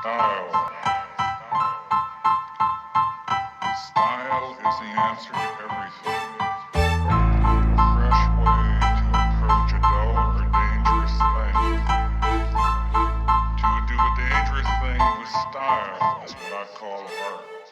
Style. Style is the answer to everything. A fresh way to approach a dull or dangerous thing. To do a dangerous thing with style is what I call art.